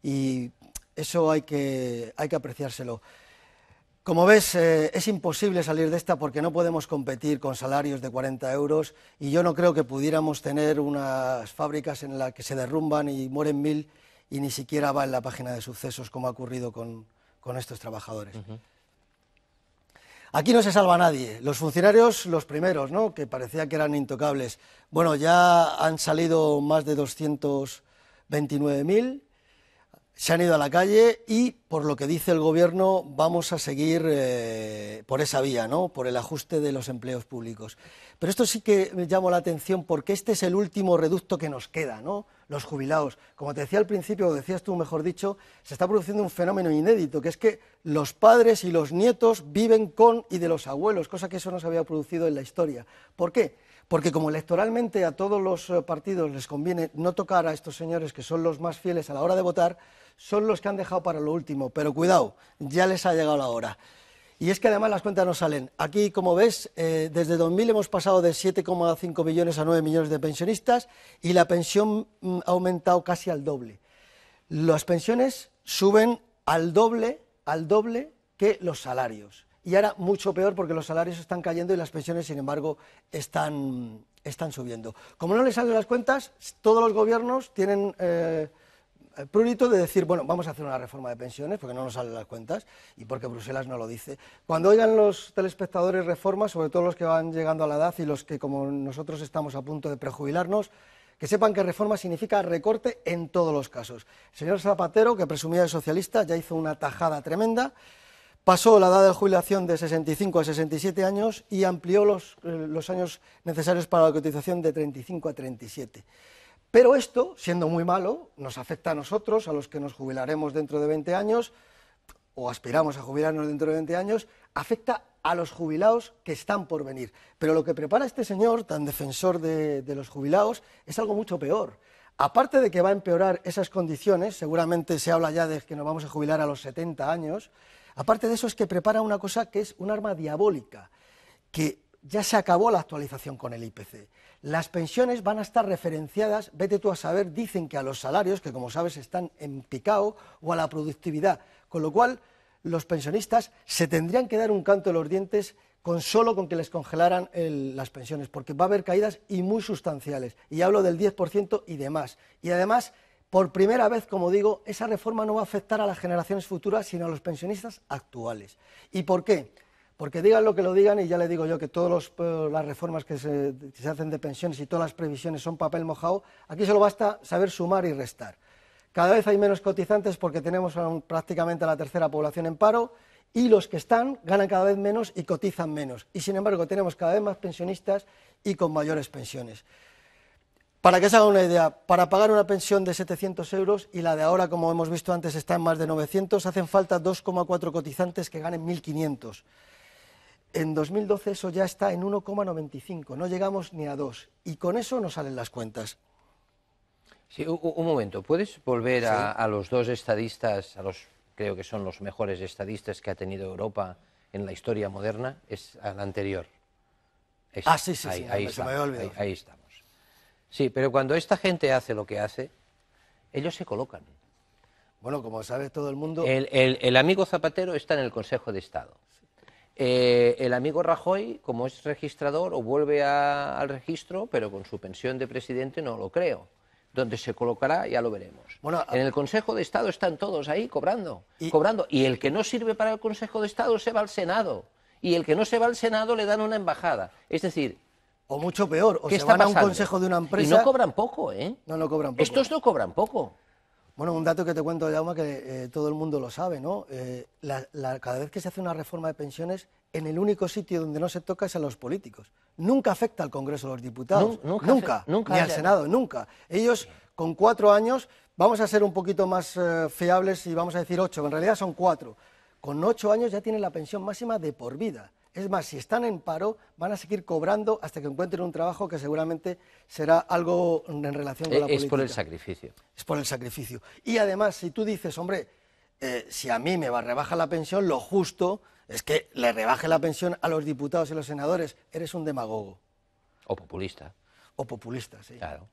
y eso hay que apreciárselo. Como ves, es imposible salir de esta porque no podemos competir con salarios de 40 euros, y yo no creo que pudiéramos tener unas fábricas en las que se derrumban y mueren 1.000 y ni siquiera va en la página de sucesos, como ha ocurrido con estos trabajadores. Aquí no se salva nadie. Los funcionarios, los primeros, ¿no?, que parecía que eran intocables. Bueno, ya han salido más de 229.000, se han ido a la calle, y por lo que dice el gobierno vamos a seguir por esa vía, ¿no?, por el ajuste de los empleos públicos. Pero esto sí que me llamó la atención, porque este es el último reducto que nos queda, ¿no?, los jubilados. Como te decía al principio, o decías tú mejor dicho, se está produciendo un fenómeno inédito, que es que los padres y los nietos viven con y de los abuelos, cosa que eso no se había producido en la historia. ¿Por qué? Porque como electoralmente a todos los partidos les conviene no tocar a estos señores, que son los más fieles a la hora de votar, son los que han dejado para lo último. Pero cuidado, ya les ha llegado la hora. Y es que además las cuentas no salen. Aquí, como ves, desde 2000 hemos pasado de 7,5 millones a 9 millones de pensionistas, y la pensión ha aumentado casi al doble. Las pensiones suben al doble que los salarios. Y ahora mucho peor, porque los salarios están cayendo y las pensiones, sin embargo, están subiendo. Como no les salen las cuentas, todos los gobiernos tienen prurito de decir, bueno, vamos a hacer una reforma de pensiones porque no nos salen las cuentas y porque Bruselas no lo dice. Cuando oigan los telespectadores reformas, sobre todo los que van llegando a la edad y los que, como nosotros, estamos a punto de prejubilarnos, que sepan que reforma significa recorte en todos los casos. El señor Zapatero, que presumía de socialista, ya hizo una tajada tremenda, pasó la edad de jubilación de 65 a 67 años y amplió los años necesarios para la cotización de 35 a 37. Pero esto, siendo muy malo, nos afecta a nosotros, a los que nos jubilaremos dentro de 20 años, o aspiramos a jubilarnos dentro de 20 años, afecta a los jubilados que están por venir. Pero lo que prepara este señor, tan defensor de los jubilados, es algo mucho peor. Aparte de que va a empeorar esas condiciones, seguramente se habla ya de que nos vamos a jubilar a los 70 años, aparte de eso es que prepara una cosa que es un arma diabólica, que ya se acabó la actualización con el IPC. Las pensiones van a estar referenciadas, vete tú a saber, dicen que a los salarios, que como sabes están en picado, o a la productividad, con lo cual los pensionistas se tendrían que dar un canto en los dientes solo con que les congelaran las pensiones, porque va a haber caídas y muy sustanciales, y hablo del 10% y demás. Y además, por primera vez, como digo, esa reforma no va a afectar a las generaciones futuras, sino a los pensionistas actuales. ¿Y por qué? Porque digan lo que lo digan, y ya le digo yo que todas las reformas que se hacen de pensiones y todas las previsiones son papel mojado, aquí solo basta saber sumar y restar. Cada vez hay menos cotizantes porque tenemos prácticamente a la tercera población en paro, y los que están ganan cada vez menos y cotizan menos. Y sin embargo tenemos cada vez más pensionistas y con mayores pensiones. Para que se haga una idea, para pagar una pensión de 700 euros y la de ahora, como hemos visto antes, está en más de 900, hacen falta 2,4 cotizantes que ganen 1.500. En 2012 eso ya está en 1,95, no llegamos ni a 2. Y con eso no salen las cuentas. Sí, un momento, ¿puedes volver a los dos estadistas, creo que son los mejores estadistas que ha tenido Europa en la historia moderna? Es al anterior. Sí, ahí se me había olvidado. Ahí estamos. Sí, pero cuando esta gente hace lo que hace, ellos se colocan. Bueno, como sabe todo el mundo... El amigo Zapatero está en el Consejo de Estado. El amigo Rajoy, como es registrador, o vuelve al registro, pero con su pensión de presidente no lo creo. Donde se colocará ya lo veremos. Bueno, en el Consejo de Estado están todos ahí cobrando. Y el que no sirve para el Consejo de Estado se va al Senado. Y el que no se va al Senado le dan una embajada. Es decir... O mucho peor, o se van a un consejo de una empresa... Y no cobran poco, ¿eh? No cobran poco. Estos no cobran poco. Bueno, un dato que te cuento, Jaume, que todo el mundo lo sabe, ¿no? Cada vez que se hace una reforma de pensiones, en el único sitio donde no se toca es a los políticos. Nunca afecta al Congreso de los Diputados, nunca, ni al Senado, nunca. Ellos, con 4 años, vamos a ser un poquito más fiables y vamos a decir 8, en realidad son 4. Con 8 años ya tienen la pensión máxima de por vida. Es más, si están en paro, van a seguir cobrando hasta que encuentren un trabajo que seguramente será algo en relación con la política. Es por el sacrificio. Es por el sacrificio. Y además, si tú dices, hombre, si a mí me rebaja la pensión, lo justo es que le rebaje la pensión a los diputados y los senadores. Eres un demagogo. O populista. O populista, sí. Claro.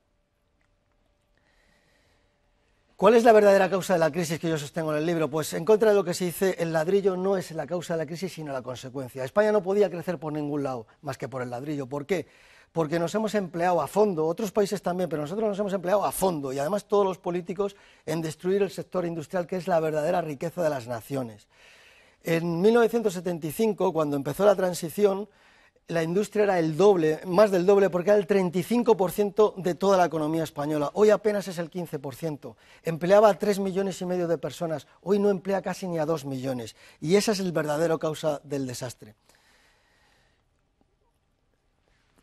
¿Cuál es la verdadera causa de la crisis que yo sostengo en el libro? Pues en contra de lo que se dice, el ladrillo no es la causa de la crisis, sino la consecuencia. España no podía crecer por ningún lado, más que por el ladrillo. ¿Por qué? Porque nos hemos empleado a fondo, otros países también, pero nosotros nos hemos empleado a fondo, y además todos los políticos, en destruir el sector industrial, que es la verdadera riqueza de las naciones. En 1975, cuando empezó la transición, la industria era el doble, más del doble, porque era el 35% de toda la economía española. Hoy apenas es el 15%. Empleaba a 3,5 millones de personas. Hoy no emplea casi ni a 2 millones. Y esa es el verdadero causa del desastre.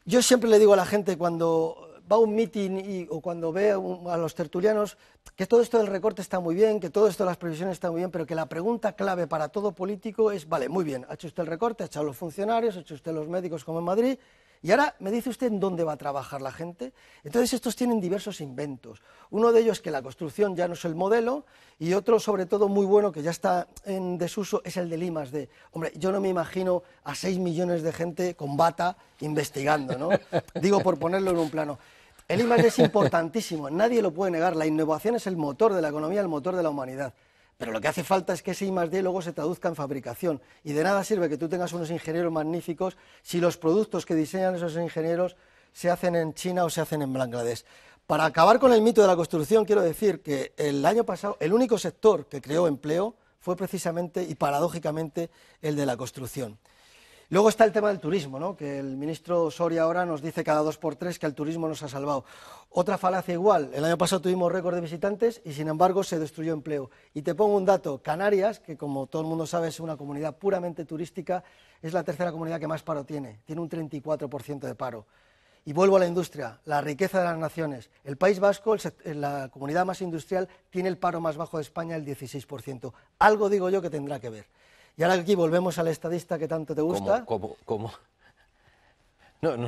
Yo siempre le digo a la gente cuando va a un mitin o cuando ve a los tertulianos que todo esto del recorte está muy bien, que todo esto de las previsiones está muy bien, pero que la pregunta clave para todo político es, vale, muy bien, ha hecho usted el recorte, ha echado los funcionarios, ha hecho usted los médicos como en Madrid, y ahora me dice usted en dónde va a trabajar la gente. Entonces estos tienen diversos inventos. Uno de ellos, que la construcción ya no es el modelo, y otro, sobre todo muy bueno, que ya está en desuso, es el del I+D. Hombre, yo no me imagino a 6 millones de gente con bata investigando, ¿no? Digo, por ponerlo en un plano. El I+D es importantísimo, nadie lo puede negar. La innovación es el motor de la economía, el motor de la humanidad. Pero lo que hace falta es que ese I+D luego se traduzca en fabricación. Y de nada sirve que tú tengas unos ingenieros magníficos si los productos que diseñan esos ingenieros se hacen en China o se hacen en Bangladesh. Para acabar con el mito de la construcción, quiero decir que el año pasado el único sector que creó empleo fue precisamente y paradójicamente el de la construcción. Luego está el tema del turismo, ¿no? Que el ministro Soria ahora nos dice cada 2 por 3 que el turismo nos ha salvado. Otra falacia igual, el año pasado tuvimos récord de visitantes y sin embargo se destruyó empleo. Y te pongo un dato, Canarias, que como todo el mundo sabe es una comunidad puramente turística, es la tercera comunidad que más paro tiene un 34% de paro. Y vuelvo a la industria, la riqueza de las naciones. El País Vasco, la comunidad más industrial, tiene el paro más bajo de España, el 16%. Algo digo yo que tendrá que ver. Y ahora aquí volvemos al estadista que tanto te gusta. ¿Cómo? No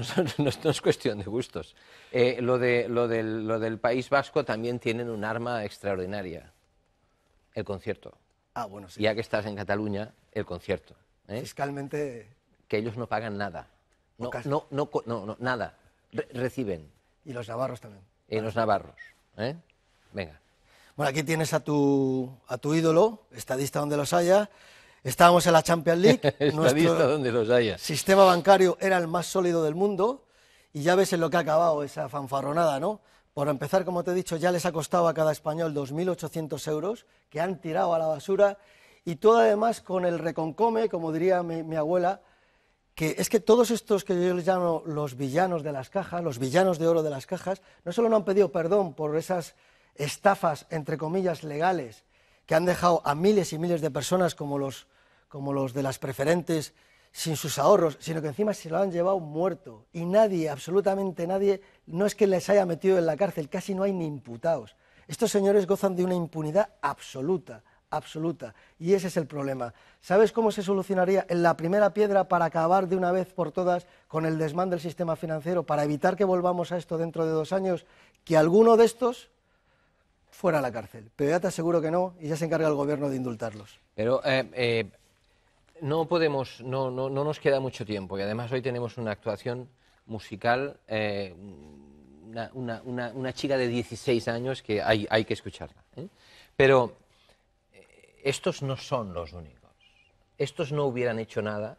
es cuestión de gustos. Lo del País Vasco también tienen un arma extraordinaria, el concierto. Ah, bueno, sí. Ya que estás en Cataluña, el concierto. Fiscalmente... Que ellos no pagan nada. No, nada. Reciben. Y los navarros también. Y los navarros. Venga. Bueno, aquí tienes a tu ídolo, estadista donde los haya. Estábamos en la Champions League. Estadista donde los haya. Sistema bancario era el más sólido del mundo. Y ya ves en lo que ha acabado esa fanfarronada, ¿no? Por empezar, como te he dicho, ya les ha costado a cada español 2.800 euros, que han tirado a la basura. Y todo además con el reconcome, como diría mi abuela, que es que todos estos que yo les llamo los villanos de las cajas, los villanos de oro de las cajas, no solo no han pedido perdón por esas estafas, entre comillas, legales, que han dejado a miles y miles de personas como los de las preferentes sin sus ahorros, sino que encima se lo han llevado muerto. Y nadie, absolutamente nadie, no es que les haya metido en la cárcel, casi no hay ni imputados. Estos señores gozan de una impunidad absoluta. Y ese es el problema. ¿Sabes cómo se solucionaría en la primera piedra para acabar de una vez por todas con el desmán del sistema financiero, para evitar que volvamos a esto dentro de 2 años, que alguno de estos fuera a la cárcel? Pero ya te aseguro que no, y ya se encarga el gobierno de indultarlos. Pero no podemos, no nos queda mucho tiempo, y además hoy tenemos una actuación musical, una chica de 16 años que hay que escucharla. Pero estos no son los únicos. Estos no hubieran hecho nada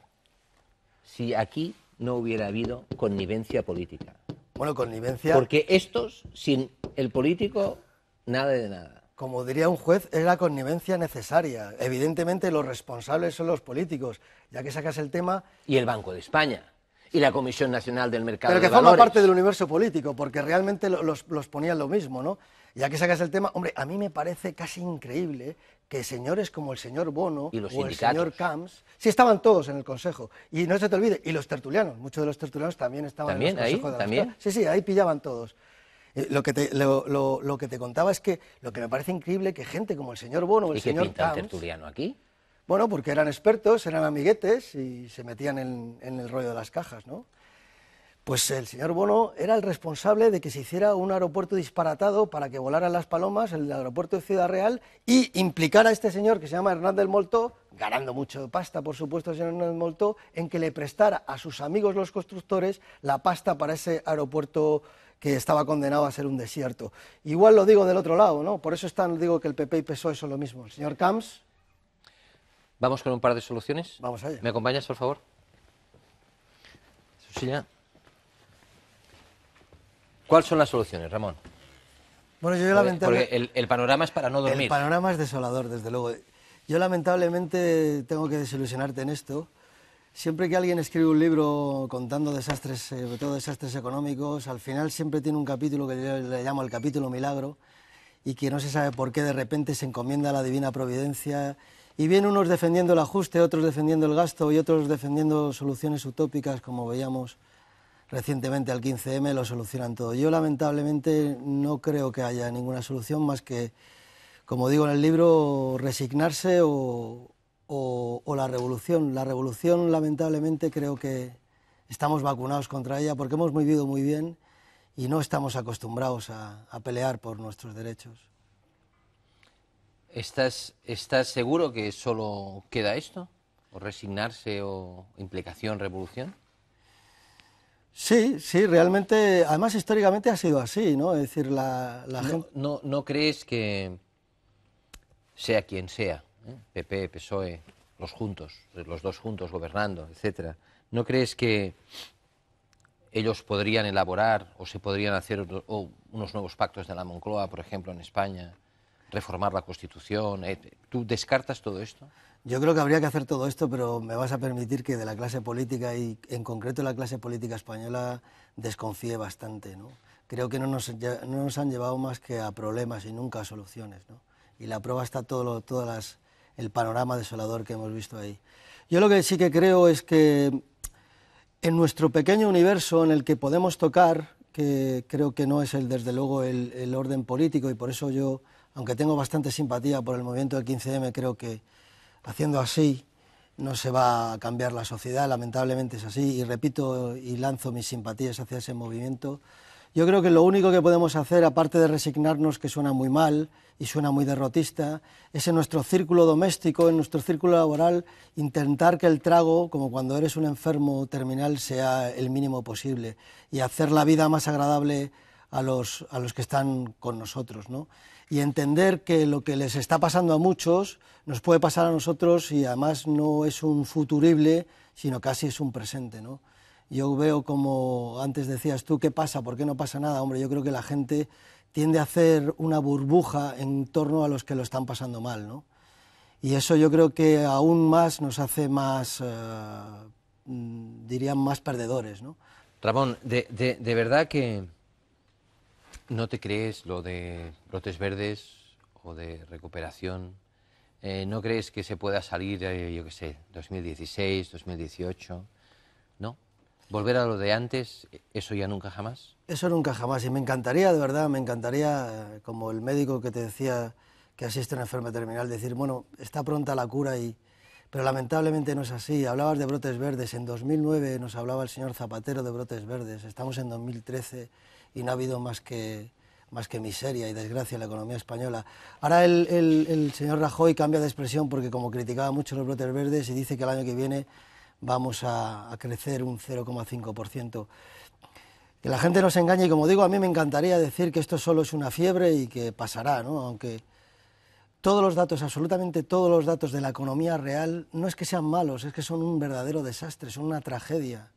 si aquí no hubiera habido connivencia política. Bueno, connivencia... Porque estos, sin el político, nada de nada. Como diría un juez, es la connivencia necesaria. Evidentemente los responsables son los políticos, ya que sacas el tema... Y el Banco de España, y la Comisión Nacional del Mercado de Valores. Pero que forma parte del universo político, porque realmente los ponían lo mismo, ¿no? Ya que sacas el tema, hombre, a mí me parece casi increíble que señores como el señor Bono y los o el señor Camps, sí estaban todos en el Consejo, y no se te olvide, y los tertulianos, muchos de los tertulianos también estaban en el Consejo de la ¿También? Sí, ahí pillaban todos. Lo que te contaba es que lo que me parece increíble que gente como el señor Bono o el señor Camps... ¿Y qué pinta el tertuliano aquí? Bueno, porque eran expertos, eran amiguetes y se metían en el rollo de las cajas, ¿no? Pues el señor Bono era el responsable de que se hiciera un aeropuerto disparatado para que volaran las palomas, el aeropuerto de Ciudad Real, y implicar a este señor que se llama Hernández del Moltó, ganando mucho pasta, por supuesto, el señor Hernández del Moltó, en que le prestara a sus amigos los constructores la pasta para ese aeropuerto que estaba condenado a ser un desierto. Igual lo digo del otro lado, ¿no? Por eso digo que el PP y PSOE son lo mismo. El señor Camps... ¿Vamos con un par de soluciones? Vamos allá. ¿Me acompañas, por favor? Susana. ¿Cuáles son las soluciones, Ramón? Bueno, yo lamentablemente... Porque el panorama es para no dormir. El panorama es desolador, desde luego. Yo lamentablemente tengo que desilusionarte en esto. Siempre que alguien escribe un libro contando desastres, sobre todo desastres económicos, al final siempre tiene un capítulo que yo le llamo el capítulo milagro, y que no se sabe por qué de repente se encomienda a la divina providencia, y vienen unos defendiendo el ajuste, otros defendiendo el gasto y otros defendiendo soluciones utópicas, como veíamos recientemente al 15M, lo solucionan todo. Yo lamentablemente no creo que haya ninguna solución más que, como digo en el libro, resignarse o la revolución. La revolución, lamentablemente, creo que estamos vacunados contra ella porque hemos vivido muy bien y no estamos acostumbrados a pelear por nuestros derechos. ¿Estás seguro que solo queda esto? ¿O resignarse o implicación, revolución? Sí, realmente, además históricamente ha sido así, ¿no? Es decir, la gente... ¿No crees que, sea quien sea, PP, PSOE, los dos juntos gobernando, etcétera, ¿no crees que ellos podrían elaborar o se podrían hacer unos nuevos pactos de la Moncloa, por ejemplo, en España, reformar la Constitución? ¿Tú descartas todo esto? Yo creo que habría que hacer todo esto, pero me vas a permitir que de la clase política, y en concreto la clase política española, desconfíe bastante, ¿no? Creo que no nos han llevado más que a problemas y nunca a soluciones, ¿no? Y la prueba está el panorama desolador que hemos visto ahí. Yo lo que sí que creo es que en nuestro pequeño universo en el que podemos tocar, que creo que no es desde luego el orden político, y por eso yo, aunque tengo bastante simpatía por el movimiento del 15M, creo que haciendo así no se va a cambiar la sociedad, lamentablemente es así, y repito y lanzo mis simpatías hacia ese movimiento. Yo creo que lo único que podemos hacer, aparte de resignarnos, que suena muy mal y suena muy derrotista, es en nuestro círculo doméstico, en nuestro círculo laboral, intentar que el trago, como cuando eres un enfermo terminal, sea el mínimo posible y hacer la vida más agradable a los que están con nosotros, ¿no? Y entender que lo que les está pasando a muchos nos puede pasar a nosotros, y además no es un futurible, sino casi es un presente, ¿no? Yo veo, como antes decías tú, ¿qué pasa? ¿Por qué no pasa nada? Hombre, yo creo que la gente tiende a hacer una burbuja en torno a los que lo están pasando mal, ¿no? Y eso yo creo que aún más nos hace más, dirían, más perdedores, ¿no? Ramón, de verdad que no te crees lo de brotes verdes o de recuperación. ¿No crees que se pueda salir, yo qué sé, 2016, 2018? ¿No? ¿Volver a lo de antes, eso ya nunca jamás? Eso nunca jamás, y me encantaría, de verdad, me encantaría, como el médico que te decía que asiste a una enfermedad terminal, decir, bueno, está pronta la cura, pero lamentablemente no es así. Hablabas de brotes verdes, en 2009 nos hablaba el señor Zapatero de brotes verdes, estamos en 2013 y no ha habido más que miseria y desgracia en la economía española. Ahora el señor Rajoy cambia de expresión porque, como criticaba mucho los brotes verdes, y dice que el año que viene vamos a crecer un 0,5%. Que la gente no se engañe, y como digo, a mí me encantaría decir que esto solo es una fiebre y que pasará, ¿no? Aunque todos los datos, absolutamente todos los datos de la economía real, no es que sean malos, es que son un verdadero desastre, son una tragedia.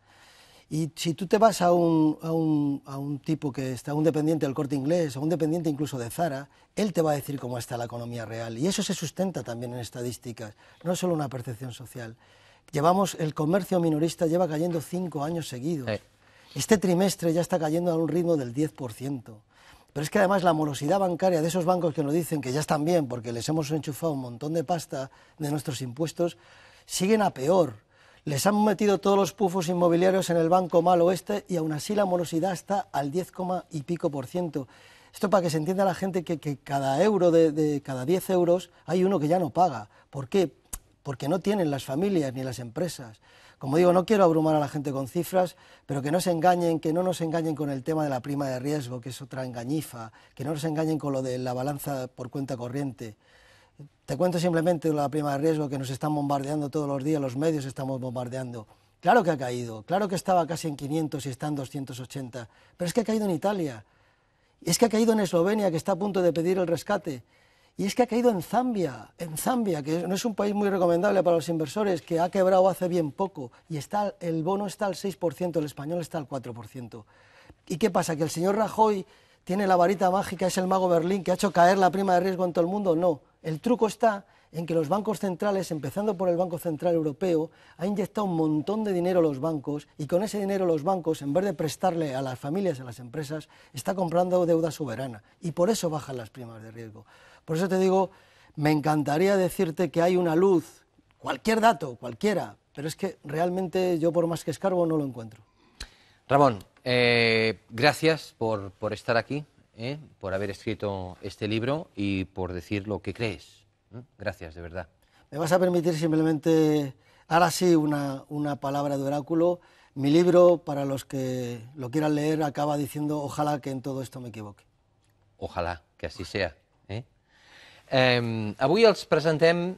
Y si tú te vas a un tipo que está, un dependiente del Corte Inglés, a un dependiente incluso de Zara, él te va a decir cómo está la economía real. Y eso se sustenta también en estadísticas, no es solo una percepción social. El comercio minorista lleva cayendo 5 años seguidos. Este trimestre ya está cayendo a un ritmo del 10%. Pero es que además la morosidad bancaria de esos bancos que nos dicen que ya están bien porque les hemos enchufado un montón de pasta de nuestros impuestos, siguen a peor. Les han metido todos los pufos inmobiliarios en el banco malo este, y aún así la morosidad está al 10, y pico %. Esto para que se entienda la gente que cada euro de cada 10 euros hay uno que ya no paga. ¿Por qué? Porque no tienen las familias ni las empresas. Como digo, no quiero abrumar a la gente con cifras, pero que no nos engañen con el tema de la prima de riesgo, que es otra engañifa, que no nos engañen con lo de la balanza por cuenta corriente. Te cuento simplemente la prima de riesgo, que nos están bombardeando todos los días, los medios estamos bombardeando. Claro que ha caído, claro que estaba casi en 500 y está en 280, pero es que ha caído en Italia, es que ha caído en Eslovenia, que está a punto de pedir el rescate, y es que ha caído en Zambia, que no es un país muy recomendable para los inversores, que ha quebrado hace bien poco, y el bono está al 6%, el español está al 4%. ¿Y qué pasa? ¿Que el señor Rajoy tiene la varita mágica, es el mago Berlín, que ha hecho caer la prima de riesgo en todo el mundo? No, el truco está en que los bancos centrales, empezando por el Banco Central Europeo, ha inyectado un montón de dinero a los bancos, y con ese dinero los bancos, en vez de prestarle a las familias y a las empresas, está comprando deuda soberana, y por eso bajan las primas de riesgo. Por eso te digo, me encantaría decirte que hay una luz, cualquier dato, cualquiera, pero es que realmente yo, por más que escarbo, no lo encuentro. Ramón, gracias por estar aquí, por haber escrito este libro y por decir lo que crees. Gracias, de verdad. Me vas a permitir simplemente, ahora sí, una palabra de oráculo. Mi libro, para los que lo quieran leer, acaba diciendo: ojalá que en todo esto me equivoque. Ojalà que així sea. Avui els presentem